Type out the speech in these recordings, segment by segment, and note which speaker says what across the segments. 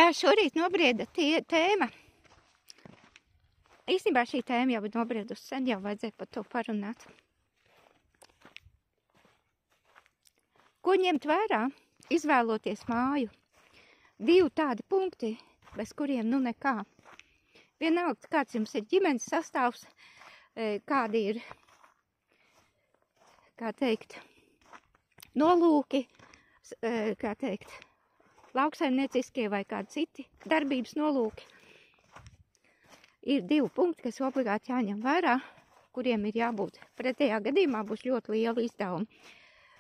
Speaker 1: Šorīt nobrieda tēma. Īstenībā šī tēma jau ir nobriedusi sen, jau vajadzēja par to parunāt. Ko ņemt vērā, izvēloties māju? 2 tādi punkti, bez kuriem nu nekā. Vienalga, kāds jums ir ģimenes sastāvs, kādi ir, kā teikt, nolūki, kā teikt, lauksaimnieciskie vai kādi citi darbības nolūki. Ir 2 punkti, kas obligāti jāņem vērā, kuriem ir jābūt. Pretējā gadījumā būs ļoti liela izdevuma.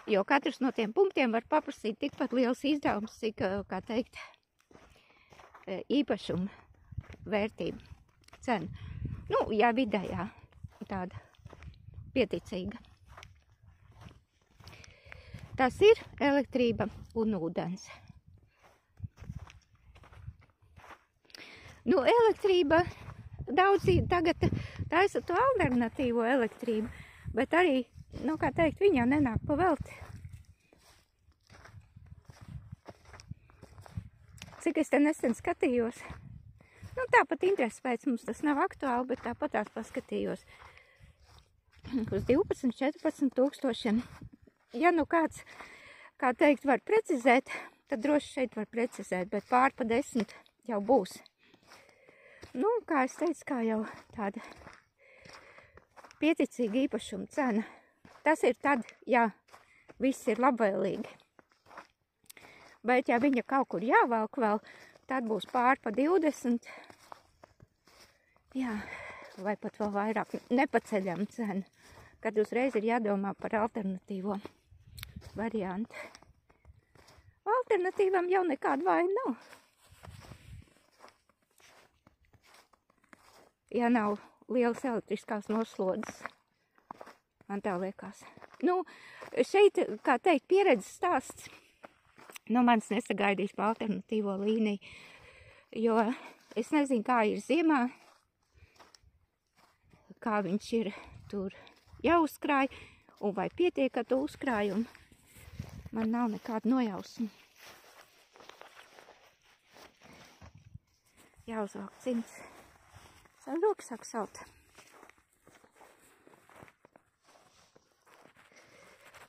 Speaker 1: Jo katrs no tiem punktiem var paprasīt tikpat liels izdevums, cik, kā teikt, īpašuma vērtība, cena. Nu, ja vidējā tāda pieticīga. Tas ir elektrība un ūdens. Nu, elektrība, daudzi tagad taisa to alternatīvo elektrību, bet arī, nu, kā teikt, viņa nenāk pa velti. Cik es te nesen skatījos, nu, tāpat interesi pēc mums tas nav aktuāli, bet tāpat tās paskatījos uz 12-14 tūkstošiem. Ja nu kāds, kā teikt, var precizēt, tad droši šeit var precizēt, bet pār pa 10 jau būs. Nu, kā es teicu, kā jau tāda pieticīga īpašuma cena. Tas ir tad, ja viss ir labvēlīgi. Bet ja viņa kaut kur jāvelk vēl, tad būs pār pa 20. Jā, vai pat vēl vairāk nepaceļama cena, kad uzreiz ir jādomā par alternatīvo variantu. Alternatīvam jau nekāda vaina nav. Ja nav lielas elektriskās noslodzes. Man tā liekas. Nu, šeit, kā teikt, pieredzes stāsts no manis nesagaidīs pa alternatīvo līniju, jo es nezinu, kā ir ziemā, kā viņš ir tur jāuzkrāj, un vai pietiek ar to uzkrājumu. Man nav nekāda nojausma. Jāuzvāk cimds. Savu roku sāk saut.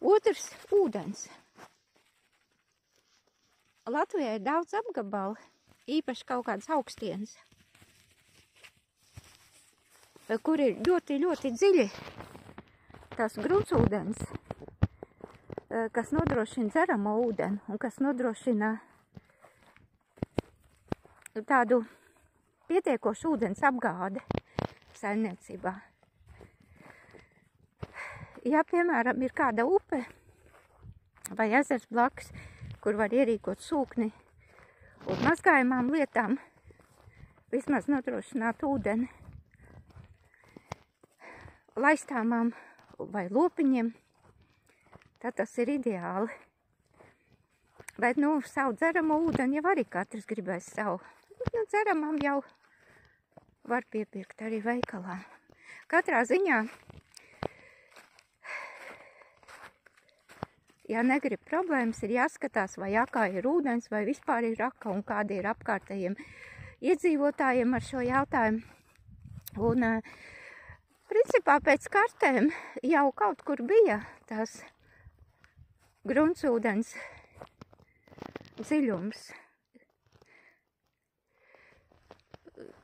Speaker 1: Otrs – ūdens. Latvijā ir daudz apgabalu, īpaši kaut kādas augstienes, kur ir ļoti, ļoti dziļi tās gruntsūdens, kas nodrošina dzeramo ūdeni un kas nodrošina tādu pietiekošu ūdens apgādi saimniecībā. Ja, piemēram, ir kāda upe vai ezers blakus, kur var ierīkot sūkni un mazgājumām lietām, vismaz nodrošināt ūdeni, laistāmām vai lopiņiem, tad tas ir ideāli. Bet, nu, savu dzeramo ūdeni jau arī katrs gribēs savu. Nu, dzeramām jau var piepirkt arī veikalā. Katrā ziņā, ja negrib problēmas, ir jāskatās, vai akā ir ūdens, vai vispār ir aka un kādi ir apkārtējiem iedzīvotājiem ar šo jautājumu. Un, principā, pēc kartēm jau kaut kur bija tās gruntsūdens dziļums.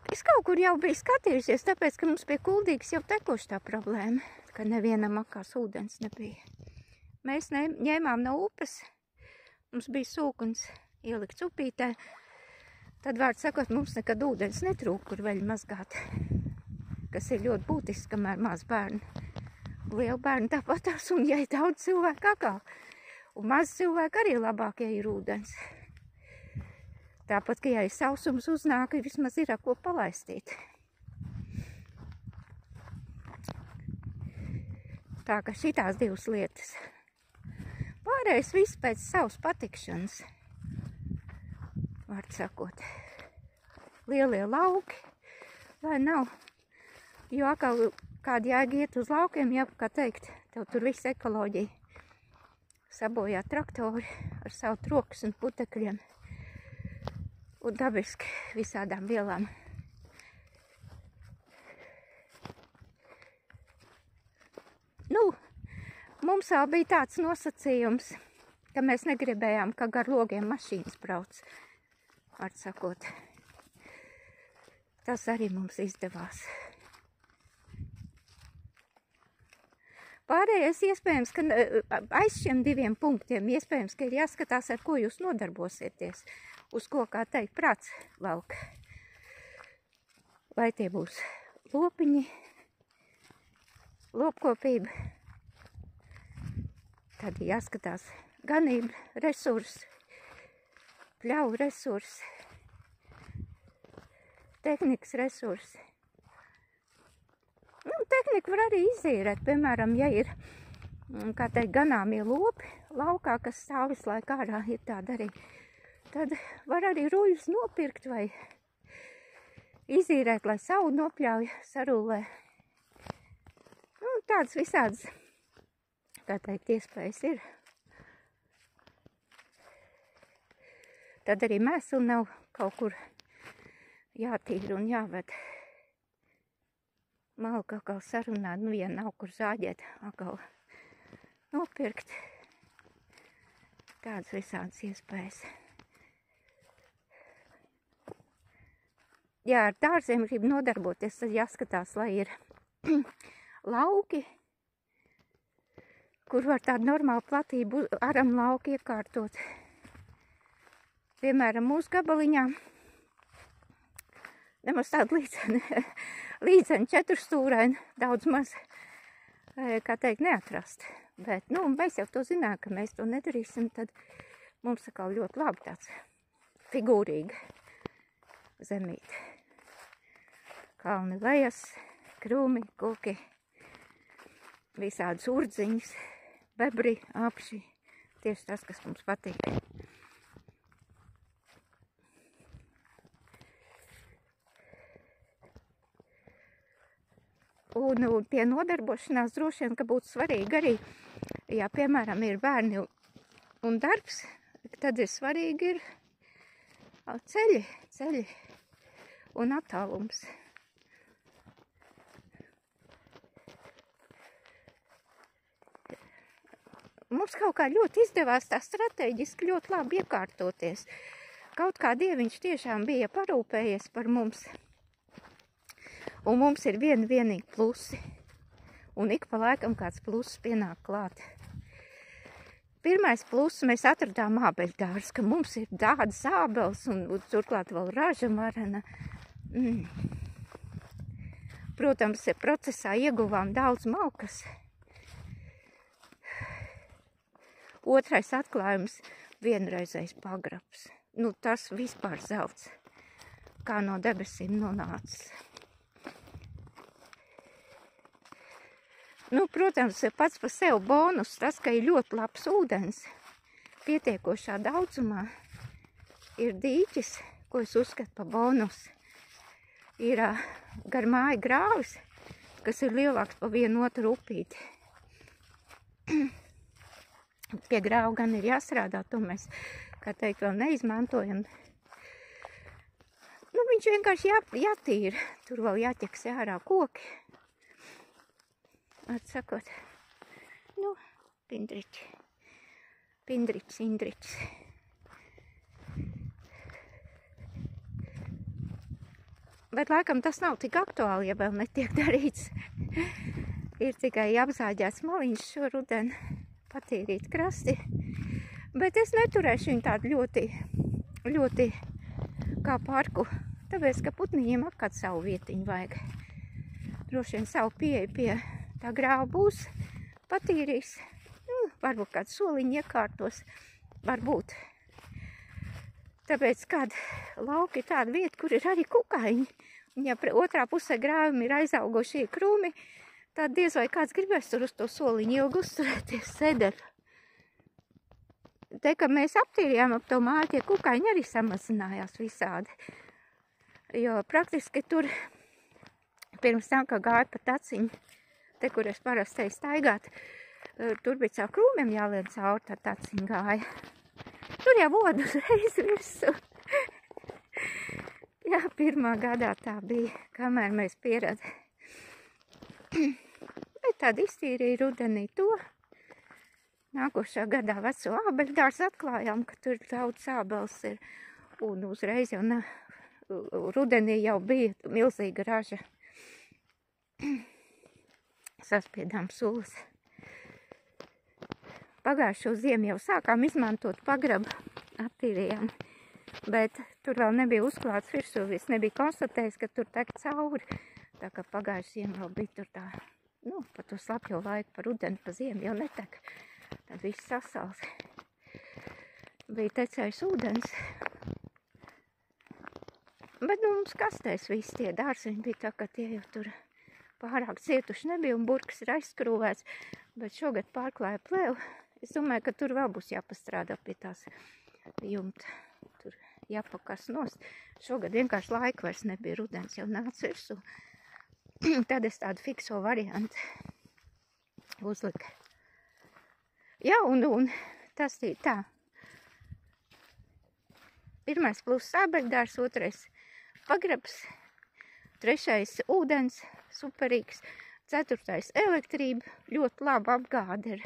Speaker 1: Es kaut kur jau biju skatījusies, tāpēc, ka mums pie Kuldīgas jau tekoši tā problēma, ka nevienam akās ūdens nebija. Mēs ņēmām no upes, mums bija sūkuns ielikts upītē, tad vārds sakot, mums nekad ūdens netrūk, kur veļi mazgāt, kas ir ļoti būtisks, kamēr maz bērni. Liela bērni tāpatās, un ja ir daudz cilvēku akā, un maz cilvēku arī labāk, ja ir ūdens. Tāpat, ka ja ir sausums uznāk, vismaz ir ar ko palaistīt. Tā ka šitās 2 lietas. Pārējais viss pēc savas patikšanas, vārds sakot. Lielie lauki, vai nav? Jo atkal kādi jēga iet uz laukiem, ja, kā teikt, tev tur viss ekoloģija sabojā traktori ar savu trokas un putekļiem. un dabiski visādām vielām. Nu, mums vēl bija tāds nosacījums, ka mēs negribējām, ka gar logiem mašīnas brauc, var sakot. Tas arī mums izdevās. Pārējais iespējams, ka aiz šiem 2 punktiem iespējams, ka ir jāskatās, ar ko jūs nodarbosieties, uz ko, kā teikt, prāts valk. Vai tie būs lopiņi, lopkopība, tad jāskatās ganība resursi, pļauju resursi, tehnikas resursi. Nu, tehniku var arī izīrēt, piemēram, ja ir, kā teikt, ganāmie lopi laukā, kas stāv visu laiku ārā, ir tāda arī, tad var arī ruļus nopirkt vai izīrēt, lai savu nopļauj sarūlē. Nu, tādas visādas, kā teikt, iespējas ir. Tad arī mēslu nav kaut kur jātīra un jāved. Malku atkal sarunāt, nu, ja nav kur zāģēt, atkal nopirkt. Tādas visādas iespējas. Ja ar dārziem grib nodarboties, tad jāskatās, lai ir lauki, kur var tādu normālu platību aram lauku iekārtot. Piemēram, mūsu gabaliņā nemaz tādu līdzeni 4-stūraini daudz maz, kā teikt, neatrast. Bet, nu, mēs jau to zinām, ka mēs to nedarīsim, tad mums atkal ļoti labi tāds figūrīga zemīte. Kalni lejas, krūmi, koki, visādas urdziņas, bebri, apši. Tieši tas, kas mums patīk. Un pie nodarbošanās droši vien, ka būtu svarīgi arī, ja, piemēram, ir bērni un darbs, tad ir svarīgi ir ceļi un attālums. Mums kaut kā ļoti izdevās tā strateģiski ļoti labi iekārtoties. Kaut kā Dieviņš tiešām bija parūpējies par mums. Un mums ir vienīgi plusi. Un ik pa laikam kāds pluss pienāk klāt. Pirmais pluss mēs atradām ābeļdārs, ka mums ir tādas ābeles un turklāt vēl raža marana. Protams, procesā ieguvām daudz malkas. Otrais atklājums – vienreizējs pagrabs. Nu, tas vispār zelts, kā no debesīm nonācis. Nu, protams, pats par sevi bonus tas, ka ir ļoti labs ūdens, pietiekošā daudzumā. Ir dīķis, ko es uzskatu par bonus. Ir gar māju grāvis, kas ir lielāks par vienu otru upīti. Pie grāvu gan ir jāstrādā, to mēs, kā teikt, vēl neizmantojam. Nu, viņš vienkārši jātīra, tur vēl jāķeksē ārā koki. Atsakot, nu, pindriķis. Bet laikam tas nav tik aktuāli, ja vēl netiek darīts. Ir tikai apzāģēts maliņš šo rudeni, patīrīt krasti. Bet es neturēšu viņu tādu ļoti kā parku, tāpēc, ka putniņiem atkal savu vietiņu vajag. Droši vien savu pieeju pie tā grāva būs, patīrīs, nu, varbūt kādu soliņu iekārtos, varbūt. Tāpēc, kad lauki ir tāda vieta, kur ir arī kukaiņi, un ja otrā pusē grāvim ir aizaugošie krūmi, tad diez vai kāds gribēs tur uz to soliņu ilgi uzturēties sēdēt. Te, kad mēs aptīrījām ap to māju, tie kukaiņi arī samazinājās visādi. Jo praktiski tur, pirms tam, kā gāja pa taciņu, te, kur es parasti eju staigāt, tur bija caur krūmiem jālien cauri, tā taciņa gāja. Tur jau vodu uzreiz virsū. Jā, pirmā gadā tā bija, kamēr mēs pierad. Bet tāda iztīrīja rudenī to. Nākošā gadā veco ābeļdārs atklājām, ka tur daudz ābeles ir. Un uzreiz jau rudenī jau bija milzīga raža. Saspiedām sulas. Pagājušo ziemu jau sākām izmantot pagrabu, attīrījām. Bet tur vēl nebija uzklāts virsū, es nebiju konstatējis, ka tur tek cauri. Tā kā pagājušajā ziemā vēl bija tur tā, pa to slapjo laiku, pa rudeni, pa ziemu jau netek. Tad viss sasals. Bija tecējis ūdens. Bet mums kastēs visi tie dārziņi bija tā, ka tie jau tur pārāk cietuši nebija un burkas ir aizskrūvēts. Bet šogad pārklāja plēvu. Es domāju, ka tur vēl būs jāpastrādā pie tās jumta. Tur jāpakas nost. Šogad vienkārši laika vairs nebija, rudens jau nāca virsū. Tad es tādu fikso variantu uzliku. Jā, un tas ir tā. Pirmais plus ābeļdārs, otrais pagrabs, trešais ūdens, superīgs, ceturtais elektrība, ļoti laba apgāde ir.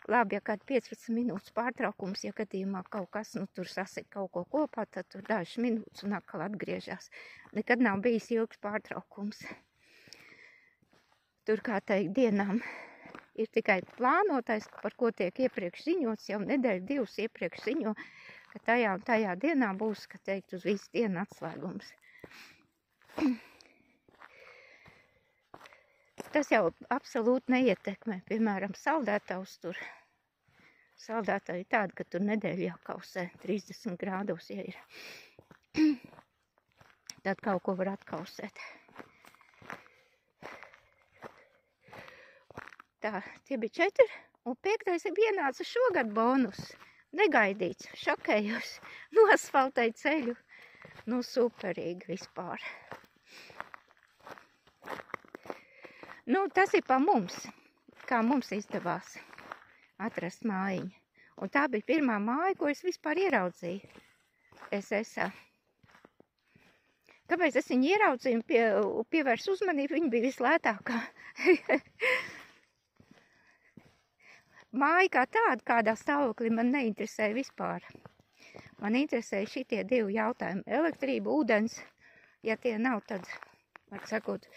Speaker 1: Labi, ja kāda 15 minūtes pārtraukums, ja gadījumā kaut kas, tur sasik kaut ko kopā, tad tur dažas minūtes un atkal atgriežās. Nekad nav bijis ilgs pārtraukums. Tur, kā teikt, dienām ir tikai plānotais, par ko tiek iepriekš ziņots, jau nedēļu divas iepriekš ziņo, ka tajā un tajā dienā būs, ka teikt, uz visu dienu atslēgums. Tas jau absolūti neietekmē, piemēram, saldētavs tur. Saldētāji ir tāda, ka tur nedēļu jākausē 30 grādos, ja ir. Tad kaut ko var atkausēt. Tā, tie bija 4, un 5. ir vienāds šogad bonus. Negaidīts, šokējos, nosfaltēju ceļu. Superīgi vispār. Tas ir pa mums, kā mums izdevās atrast mājiņu. Un tā bija pirmā māja, ko es vispār ieraudzīju SSA. Kāpēc es viņu ieraudzīju un pievērsu uzmanību, viņa bija vislētākā. Māja kā tāda, kādā stāvoklī man neinteresēja vispār. Man interesēja šitie 2 jautājumi. Elektrība, ūdens. Ja tie nav, tad, var sakot,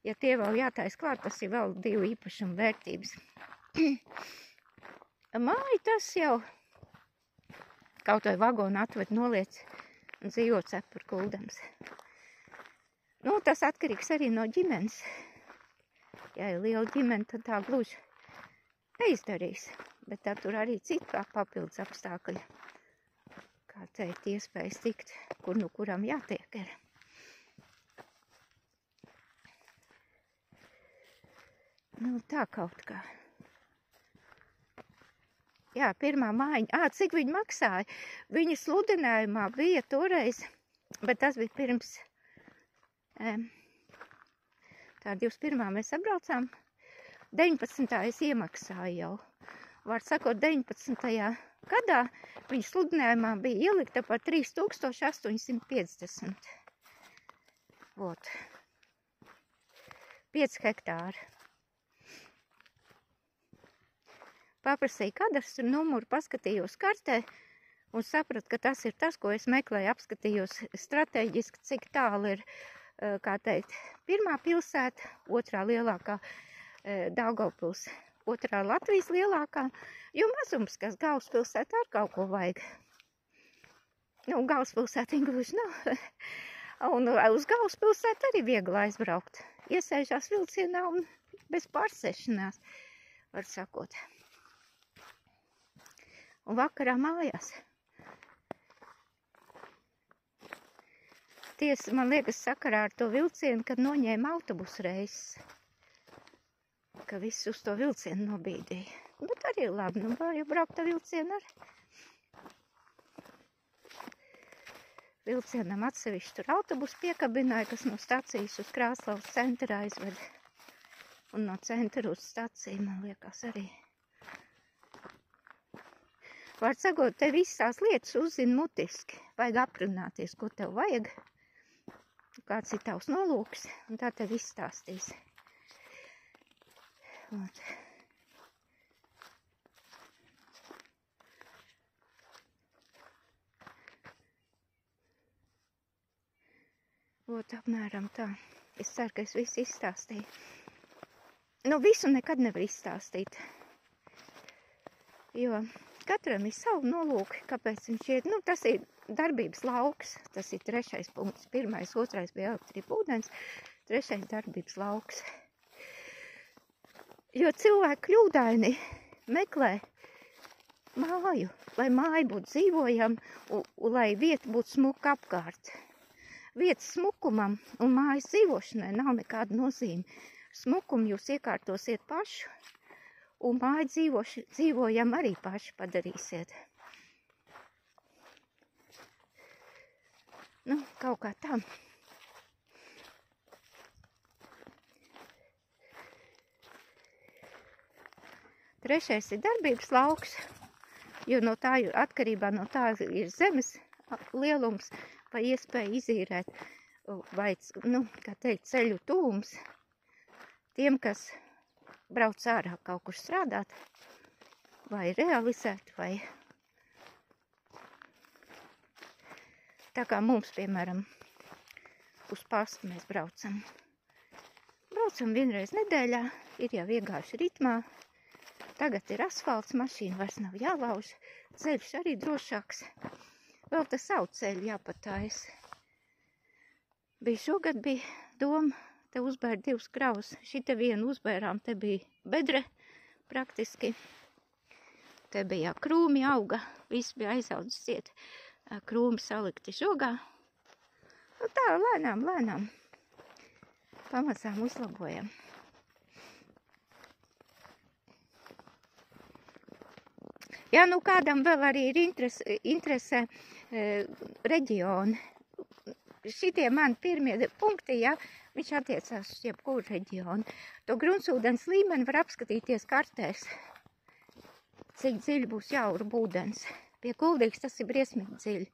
Speaker 1: ja tie vēl jātais klāt, tas ir vēl 2 īpašuma vērtības. Māja tas jau kaut vai vagonu atved noliec un dzīvo cepur kuldams. Tas atkarīgs arī no ģimenes. Ja ir liela ģimene, tad tā gluži neizdarīs. Bet tā tur arī citā papildus apstākļi. Kā teikt, iespējas tikt, kur nu kuram jātiek ir. Tā kaut kā. Jā, pirmā mājiņa. Cik viņi maksāja? Viņa sludinājumā bija toreiz, bet tas bija pirms. Tā 21. mēs apbraucām. 19. es iemaksāju jau. Var sakot, 19. gadā viņa sludinājumā bija ielikta par 3850. Vot. 5 hektāri. Paprasīju kadastru numuru, paskatījos kartē un sapratu, ka tas ir tas, ko es meklēju, apskatījos strateģiski, cik tālu ir, kā teikt, pirmā pilsēta, otrā lielākā Daugavpils, otrā Latvijas lielākā, jo mazums, kas galvaspilsētā ar kaut ko vajag. Galvaspilsēta gluži nav. Un uz galvaspilsētu arī viegli aizbraukt. Iesēžās vilcienā un bez pārsēšanās, var sakot. Un vakarā mājās. Tiesa, man liekas, sakarā ar to vilcienu, kad noņēma autobusu reizes. Ka viss uz to vilcienu nobīdīja. Bet arī labi, var jau braukt ar vilcienu arī. Vilcienam atsevišķi tur autobusu piekabināja, kas no stacijas uz Krāslavas centra aizved. Un no centra uz staciju, man liekas, arī. Var sakot, te visas lietas uzzina mutiski. Vajag aprunāties, ko tev vajag. kāds ir tavs nolūks, un tā tev izstāstīs. Apmēram tā. Es ceru, ka es visu izstāstīju. Nu, visu nekad nevar izstāstīt. Jo katram ir savu nolūku, kāpēc viņš ir. Nu, tas ir darbības lauks. Tas ir 3. punkts. 1., 2. bija elektrība, ūdens. 3. darbības lauks. Jo cilvēki kļūdaini meklē māju, lai māja būtu dzīvojama un lai vieta būtu smuka apkārt. Vietas smukumam un mājas dzīvošanai nav nekāda nozīme. Smukumu jūs iekārtosiet pašu, un māju dzīvojam arī paši padarīsiet. Nu, kaut kā tā. Trešais ir darbības lauks, jo no tā atkarībā no tā ir zemes lielums, vai iespēja izīrēt, vai, nu, kā teikt, ceļu tūms tiem, kas brauc ārā kaut kur strādāt, vai realizēt, vai tā kā mums, piemēram, uz pastu mēs braucam. Braucam vienreiz nedēļā, ir jau iegājuši ritmā, tagad ir asfalts, mašīna vairs nav jālauž, ceļš arī drošāks. Vēl tas savu ceļu jāpatājas. Šogad bija doma, te uzbēr 2 kravus. Šita vienu uzbērām, te bija bedre praktiski. Te bija krūmi auga, viss bija aizaudzis ciet. Krūmi salikti žogā. Nu tā, lēnām. Pamazām uzlabojam. Ja nu kādam vēl arī ir interese reģioni. Šitie mani pirmie punkti, ja, viņš attiecās uz jebkuru reģionu. To gruntsūdens līmeni var apskatīties kartēs, cik dziļi būs jāurba ūdens. Pie Kuldīgas tas ir briesmīgi dziļi.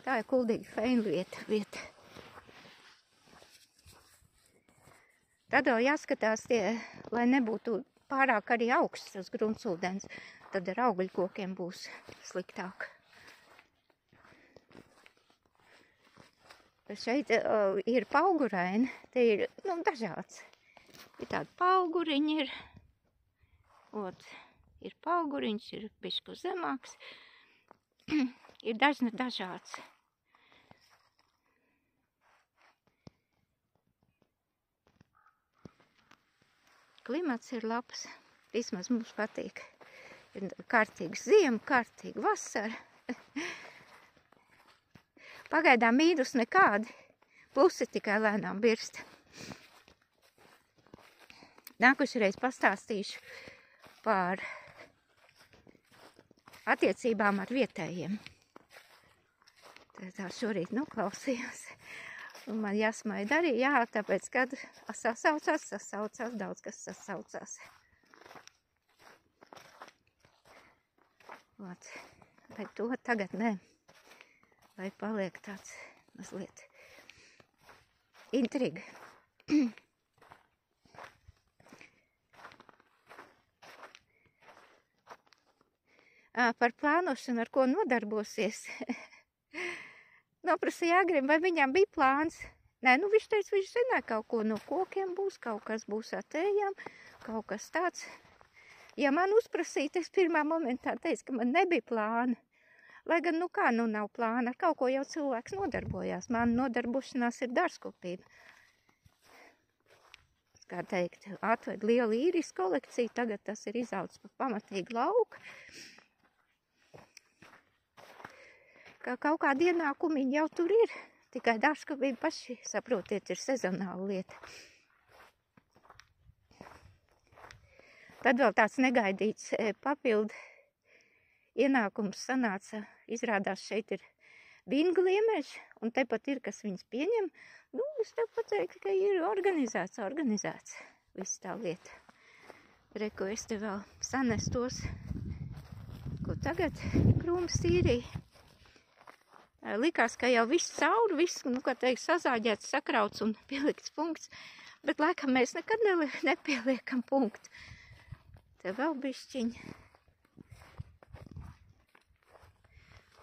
Speaker 1: Tā ir Kuldīga feinlieta vieta. Tad vēl jāskatās tie, lai nebūtu pārāk arī augsts tas gruntsūdens, tad ar augļkokiem būs sliktāk. Šeit ir pauguraini, te ir, nu, dažāds. Ir tādi pauguriņi ir, ir pauguriņš, ir bišķi zemāks, ir dažāds. Klimats ir labs, vismaz mums patīk. Ir kārtīga ziema, kārtīga vasara. Pagaidām mīnus nekādi, plusi tikai lēnām birst. Nākušreiz pastāstīšu par attiecībām ar vietējiem. Tā šorīt noklausījos. Un man jāsmaida arī, jā, tāpēc, kad sasaucās, daudz kas sasaucās. Bet to tagad nē. Lai paliek tāds mazliet intriga. Par plānošanu, ar ko nodarbosies. Noprasīja Agrim, vai viņam bija plāns. Nē, nu viņš teica, viņš zināja, kaut ko no kokiem būs, kaut kas būs ar tējām, kaut kas tāds. Ja man uzprasīt, es pirmā momentā teicu, ka man nebija plāna. Lai gan, nu kā, nu nav plāna, ar kaut ko jau cilvēks nodarbojās. Man nodarbošanās ir dārzkopība. Kā teikt, atved lielu īris kolekciju, tagad tas ir izaudzis par pamatīgu lauku. Kā kaut kādi ienākumiņi jau tur ir, tikai dārzkopība paši, saprotiet, ir sezonāla lieta. Tad vēl tāds negaidīts papildu ienākums sanāca, izrādās šeit ir vingliemeži, un tepat ir, kas viņus pieņem. Nu, es tev pateiktu, ka ir organizēts viss tā lieta. Reku, es te vēl sanestos, ko tagad krūmas tīrīja. likās, ka jau viss cauri, viss, nu, kā teikt, sazāģēts, sakrauts un pielikts punkts, bet laikam mēs nekad nepieliekam punktu. Te vēl bišķiņ.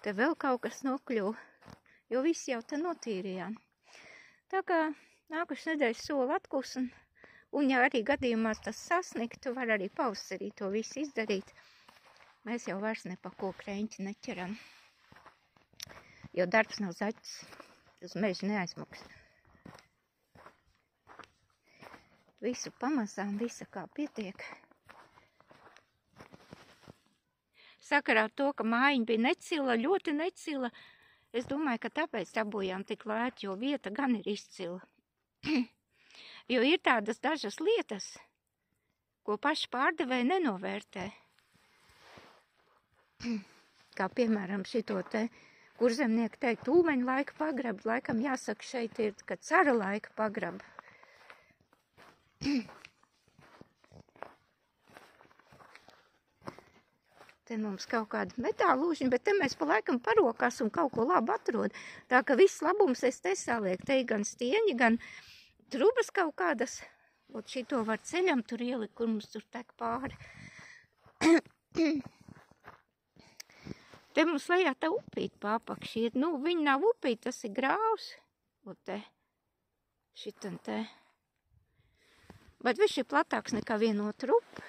Speaker 1: Te vēl kaut kas nokļuva, jo viss jau te notīrījām. Tā kā nākušas nedēļas soli atkus, un ja arī gadījumā tas sasniegtu, var arī pavasarī to visu izdarīt. Mēs jau vairs ne pa ko kreņķi neķeram, jo darbs nav zaķis, uz mežu neaizmuks. Visu pamazām, visa kā pietiek. Sakarā to, ka mājiņa bija necila, ļoti necila, es domāju, ka tāpēc dabūjām tik lēti, jo vieta gan ir izcila. Jo ir tādas dažas lietas, ko paši pārdevēji nenovērtē. Kā piemēram šito te, kur zemnieki teikt, ūmeņa laika pagrab, laikam jāsaka šeit ir, ka cara laika pagrab. Te mums kaut kāda metāla lūžiņa, bet te mēs pa laikam parokās un kaut ko labu atrod. Tā ka viss labums es te saliek. Te gan stieņi, gan trubas kaut kādas. Ot šito var ceļam tur ielikt, kur mums tur tek pāri. Te mums lejā tā upīt pārpakši iet. Nu, viņa nav upīt, tas ir grāvs. Ot te, šitan te. Bet viņš ir platāks nekā vienotru upi.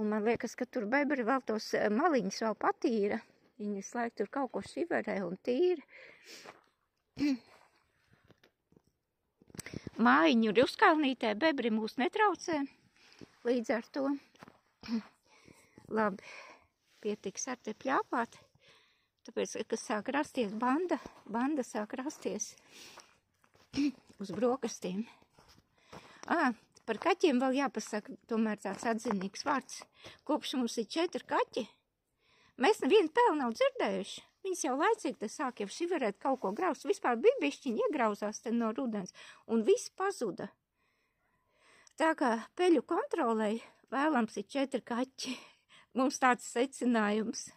Speaker 1: Un man liekas, ka tur bebri vēl tos maliņus vēl patīra. Viņi visu laiku tur kaut ko šiverē un tīra. Mājiņu ir uzkalnītē, bebri mūs netraucē. Līdz ar to. Labi, pietiks ar te pļāpāt. Tāpēc, ka sāk rasties banda sāk rasties uz brokastiem. Par kaķiem vēl jāpasaka, tomēr tāds atzinīgs vārds. Kopš mums ir 4 kaķi, mēs nevienu pēli nav dzirdējuši. Viņas jau laicīgi te sāk jau šiverēt kaut ko graust. Vispār bija bišķiņi iegrauzās te no rudens un viss pazuda. Tā kā peļu kontrolei vēlams ir 4 kaķi. Mums tāds secinājums.